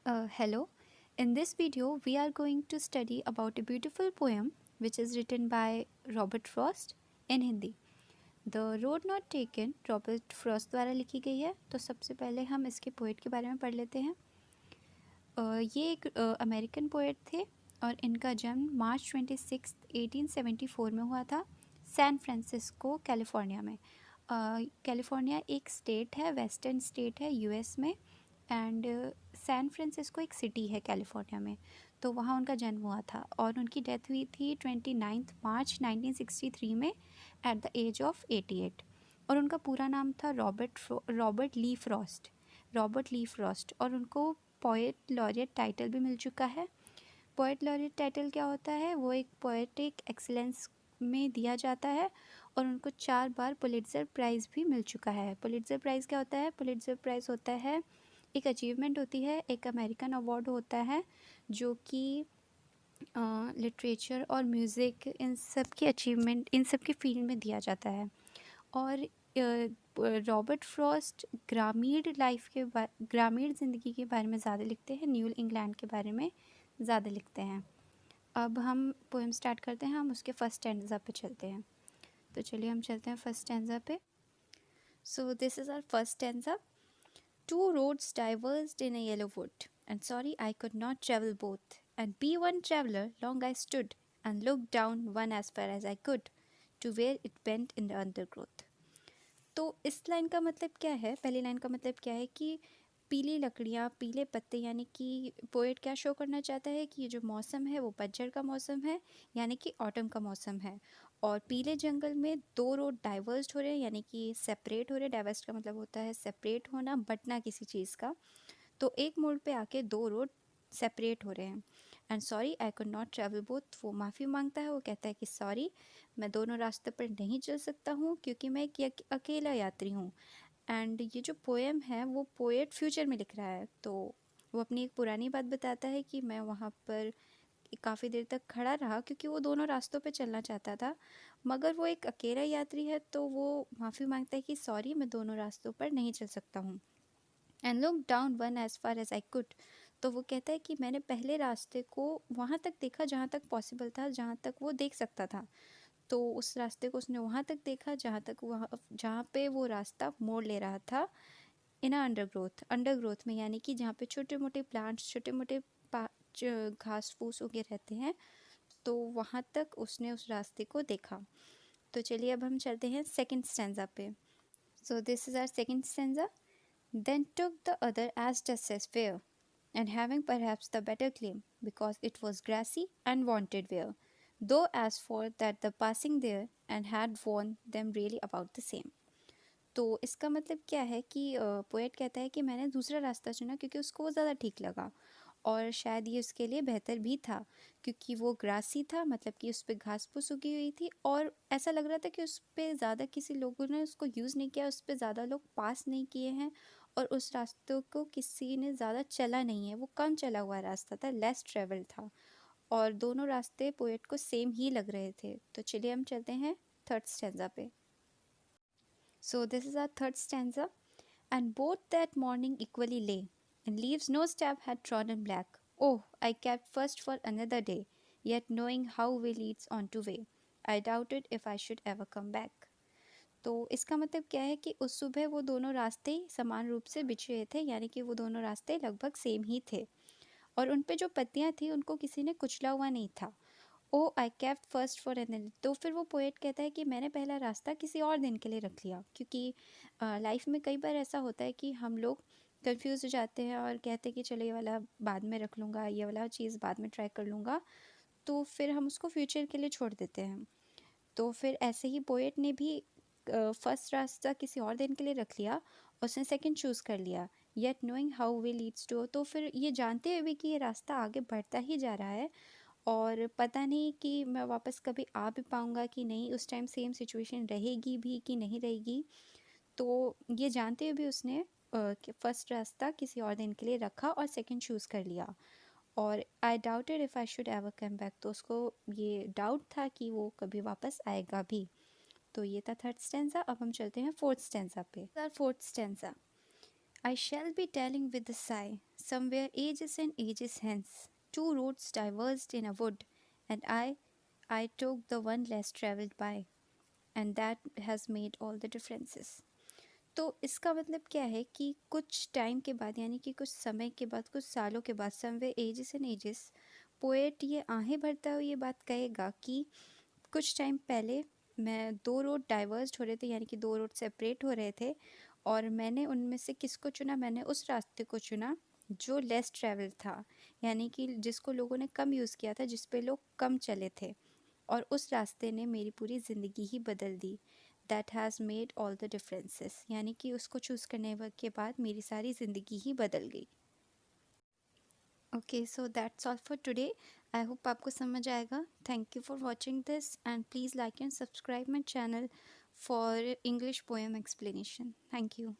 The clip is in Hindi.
Hello. In this video, we are going to study about a beautiful poem which is written by Robert Frost in Hindi. The Road Not Taken Robert Frost द्वारा लिखी गई है। तो सबसे पहले हम इसके पोएट के बारे में पढ़ लेते हैं। ये एक अमेरिकन पोएट थे और इनका जन्म मार्च 26 1874 में हुआ था सैन फ्रांसिस्को कैलिफोर्निया में। कैलिफोर्निया एक स्टेट है, वेस्टर्न स्टेट है यूएस में, एंड सैन फ्रांसिस्को एक सिटी है कैलिफोर्निया में। तो वहाँ उनका जन्म हुआ था और उनकी डेथ हुई थी 29 मार्च 1963 में एट द एज ऑफ 88। और उनका पूरा नाम था रॉबर्ट ली फ्रॉस्ट और उनको पोएट लॉरियट टाइटल भी मिल चुका है। पोएट लॉरियट टाइटल क्या होता है? वो एक पोएटिक एक्सीलेंस में दिया जाता है और उनको 4 बार पुलिट्ज़र प्राइज़ भी मिल चुका है। पुलिट्ज़र प्राइज़ क्या होता है? पुलिट्ज़र प्राइज़ होता है एक अचीवमेंट होती है, एक अमेरिकन अवार्ड होता है जो कि लिटरेचर और म्यूज़िक इन सब की अचीवमेंट इन सब की फील्ड में दिया जाता है। और रॉबर्ट फ्रॉस्ट ग्रामीण ज़िंदगी के बारे में ज़्यादा लिखते हैं, न्यू इंग्लैंड के बारे में ज़्यादा लिखते हैं। अब हम पोएम स्टार्ट करते हैं, हम उसके फर्स्ट स्टैंजा पे चलते हैं। तो चलिए हम चलते हैं फर्स्ट स्टैंजा पे। So this is our first stanza. Two roads diverged in a yellow wood, and sorry I could not travel both. And be one traveller, long I stood, and looked down one as far as I could, to where it bent in the undergrowth. तो इस लाइन का मतलब क्या है? पहली लाइन का मतलब क्या है कि पीली लकड़ियाँ, पीले पत्ते, यानी कि पोएट क्या शो करना चाहता है कि ये जो मौसम है वो पतझड़ का मौसम है, यानी कि ऑटम का मौसम है। और पीले जंगल में 2 रोड डाइवर्स्ड हो रहे हैं, यानी कि सेपरेट हो रहे हैं। डाइवर्स्ट का मतलब होता है सेपरेट होना, बटना किसी चीज़ का। तो एक मोड़ पे आके 2 रोड सेपरेट हो रहे हैं। And sorry I could not travel both, वो माफ़ी मांगता है, वो कहता है कि सॉरी मैं दोनों रास्ते पर नहीं चल सकता हूँ क्योंकि मैं एक अकेला यात्री हूँ। एंड ये जो पोएम है वो पोएट फ्यूचर में लिख रहा है, तो वो अपनी एक पुरानी बात बताता है कि मैं वहाँ पर काफ़ी देर तक खड़ा रहा क्योंकि वो दोनों रास्तों पे चलना चाहता था, मगर वो एक अकेला यात्री है तो वो माफ़ी मांगता है कि सॉरी मैं दोनों रास्तों पर नहीं चल सकता हूँ। And look down one as far as I could, तो वो कहता है कि मैंने पहले रास्ते को वहाँ तक देखा जहाँ तक पॉसिबल था, जहाँ तक वो देख सकता था। तो उस रास्ते को उसने वहाँ तक देखा जहाँ पे वो रास्ता मोड़ ले रहा था इन अंडरग्रोथ में, यानी कि जहाँ पे छोटे मोटे प्लांट्स, छोटे मोटे घास फूस उगे रहते हैं, तो वहाँ तक उसने उस रास्ते को देखा। तो चलिए अब हम चलते हैं सेकंड स्टैंजा पे। So this is our second stanza. Then took the other as just as fair, and having perhaps the better claim, because it was grassy and wanted wear, though as for that the passing there, and had worn them really about the same. तो इसका मतलब क्या है कि पोएट कहता है कि मैंने दूसरा रास्ता चुना क्योंकि उसको वो ज़्यादा ठीक लगा, और शायद ये उसके लिए बेहतर भी था क्योंकि वो ग्रासी था, मतलब कि उस पर घास फूस उगी हुई थी और ऐसा लग रहा था कि उस पर ज़्यादा किसी लोगों ने उसको यूज़ नहीं किया, उस पर ज़्यादा लोग पास नहीं किए हैं और उस रास्तों को किसी ने ज़्यादा चला नहीं है, वो कम चला हुआ रास्ता था, लेस ट्रेवल था, और दोनों रास्ते पोएट को सेम ही लग रहे थे। तो चलिए हम चलते हैं थर्ड स्टैंजा पे। So this is our third stanza. And both that morning equally lay, and leaves no step had trodden black. Oh, I kept first for another day, yet knowing how way leads on to way, I doubted if I should ever come back. तो इसका मतलब क्या है कि उस सुबह वो दोनों रास्ते समान रूप से बिछे हुए थे, यानी कि वो दोनों रास्ते लगभग सेम ही थे और उन पे जो पत्तियाँ थी उनको किसी ने कुचला हुआ नहीं था। Oh I kept first for n, तो फिर वो पोएट कहता है कि मैंने पहला रास्ता किसी और दिन के लिए रख लिया, क्योंकि लाइफ में कई बार ऐसा होता है कि हम लोग कंफ्यूज हो जाते हैं और कहते हैं कि चलो ये वाला बाद में रख लूँगा, ये वाला चीज़ बाद में ट्राई कर लूँगा, तो फिर हम उसको फ्यूचर के लिए छोड़ देते हैं। तो फिर ऐसे ही पोएट ने भी फर्स्ट रास्ता किसी और दिन के लिए रख लिया, उसने सेकंड चूज़ कर लिया, yet knowing how way leads to, तो फिर ये जानते हुए भी कि ये रास्ता आगे बढ़ता ही जा रहा है और पता नहीं कि मैं वापस कभी आ भी पाऊँगा कि नहीं, उस टाइम सेम सिचुएशन रहेगी भी कि नहीं रहेगी, तो ये जानते हुए भी उसने फर्स्ट रास्ता किसी और दिन के लिए रखा और सेकंड चूज़ कर लिया। और आई doubted if I should ever come back, तो उसको ये डाउट था कि वो कभी वापस आएगा भी। तो ये था थर्ड स्टैंजा। अब हम चलते हैं फोर्थ स्टैंजा पे। Fourth stanza. I shall be telling with a sigh, somewhere ages and ages hence, two roads diverged in a wood, and I took the one less travelled by, and that has made all the differences. तो इसका मतलब क्या है कि कुछ टाइम के बाद, यानी कि कुछ समय के बाद, कुछ सालों के बाद, somewhere ages and ages, poet ये आहें भरता हुआ ये बात कहेगा कि कुछ टाइम पहले मैं दो रोड डाइवर्ज हो रहे थे, यानी कि दो रोड सेपरेट हो रहे थे, और मैंने उनमें से किसको चुना, मैंने उस रास्ते को चुना जो लेस ट्रैवल था, यानी कि जिसको लोगों ने कम यूज़ किया था, जिस पे लोग कम चले थे, और उस रास्ते ने मेरी पूरी ज़िंदगी ही बदल दी। That has made all the differences, यानी कि उसको चूज़ करने के बाद मेरी सारी ज़िंदगी ही बदल गई। Okay, so that's all for today. I hope आपको समझ आएगा। Thank you for watching this and please like and subscribe my channel for English poem explanation. Thank you.